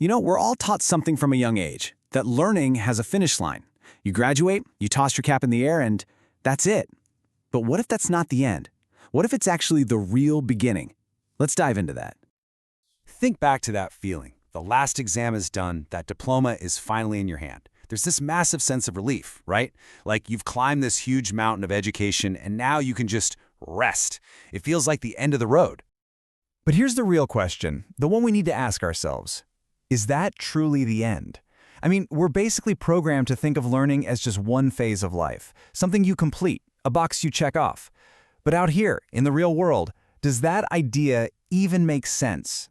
We're all taught something from a young age, that learning has a finish line. You graduate, you toss your cap in the air, and that's it. But what if that's not the end? What if it's actually the real beginning? Let's dive into that. Think back to that feeling. The last exam is done, that diploma is finally in your hand. There's this massive sense of relief, right? Like you've climbed this huge mountain of education and now you can just rest. It feels like the end of the road. But here's the real question, the one we need to ask ourselves. Is that truly the end? I mean, we're basically programmed to think of learning as just one phase of life, something you complete, a box you check off. But out here, in the real world, does that idea even make sense?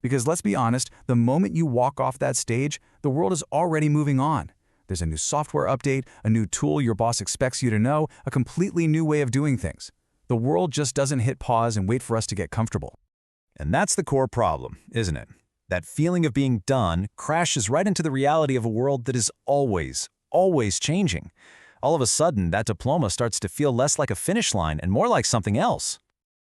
Because let's be honest, the moment you walk off that stage, the world is already moving on. There's a new software update, a new tool your boss expects you to know, a completely new way of doing things. The world just doesn't hit pause and wait for us to get comfortable. And that's the core problem, isn't it? That feeling of being done crashes right into the reality of a world that is always changing. All of a sudden, that diploma starts to feel less like a finish line and more like something else.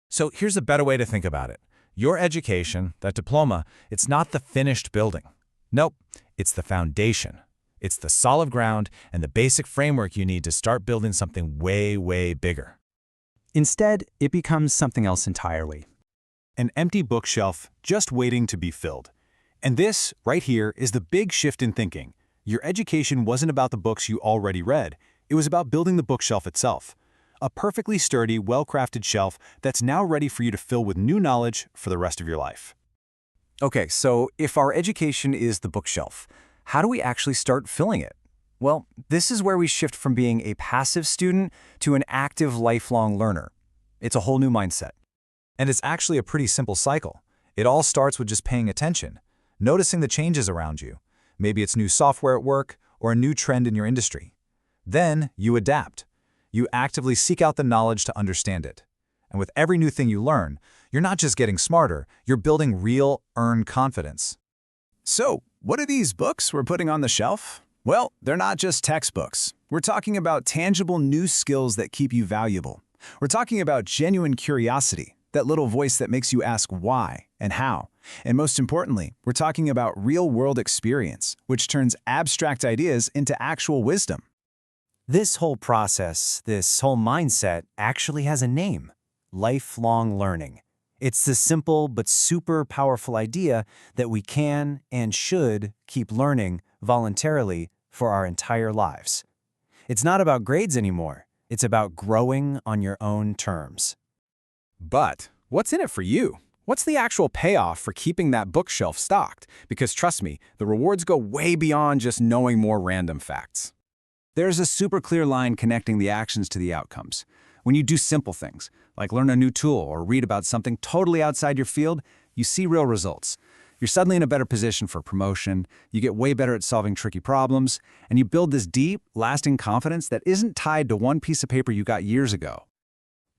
So here's a better way to think about it. Your education, that diploma, it's not the finished building. Nope, it's the foundation. It's the solid ground and the basic framework you need to start building something way bigger. Instead, it becomes something else entirely. An empty bookshelf just waiting to be filled. And this, right here, is the big shift in thinking. Your education wasn't about the books you already read. It was about building the bookshelf itself. A perfectly sturdy, well-crafted shelf that's now ready for you to fill with new knowledge for the rest of your life. Okay, so if our education is the bookshelf, how do we actually start filling it? Well, this is where we shift from being a passive student to an active, lifelong learner. It's a whole new mindset. And it's actually a pretty simple cycle. It all starts with just paying attention, noticing the changes around you. Maybe it's new software at work or a new trend in your industry. Then you adapt. You actively seek out the knowledge to understand it. And with every new thing you learn, you're not just getting smarter, you're building real, earned confidence. So, what are these books we're putting on the shelf? Well, they're not just textbooks. We're talking about tangible new skills that keep you valuable. We're talking about genuine curiosity, that little voice that makes you ask why and how. And most importantly, we're talking about real-world experience, which turns abstract ideas into actual wisdom. This whole process, this whole mindset, actually has a name: lifelong learning. It's the simple but super powerful idea that we can and should keep learning voluntarily for our entire lives. It's not about grades anymore. It's about growing on your own terms. But what's in it for you? What's the actual payoff for keeping that bookshelf stocked? Because trust me, the rewards go way beyond just knowing more random facts. There's a super clear line connecting the actions to the outcomes. When you do simple things, like learn a new tool or read about something totally outside your field, you see real results. You're suddenly in a better position for promotion, you get way better at solving tricky problems, and you build this deep, lasting confidence that isn't tied to one piece of paper you got years ago.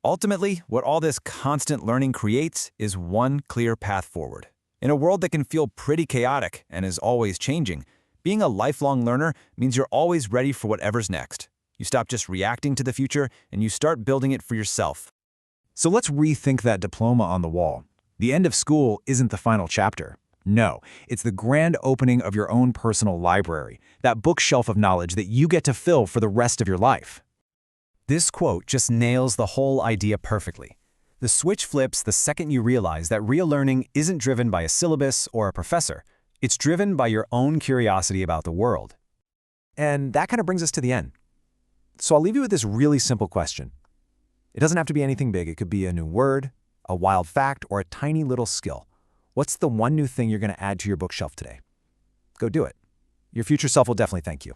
Ultimately, what all this constant learning creates is one clear path forward. In a world that can feel pretty chaotic and is always changing, being a lifelong learner means you're always ready for whatever's next. You stop just reacting to the future and you start building it for yourself. So let's rethink that diploma on the wall. The end of school isn't the final chapter. No, it's the grand opening of your own personal library, that bookshelf of knowledge that you get to fill for the rest of your life. This quote just nails the whole idea perfectly. The switch flips the second you realize that real learning isn't driven by a syllabus or a professor. It's driven by your own curiosity about the world. And that kind of brings us to the end. So I'll leave you with this really simple question. It doesn't have to be anything big. It could be a new word, a wild fact, or a tiny little skill. What's the one new thing you're going to add to your bookshelf today? Go do it. Your future self will definitely thank you.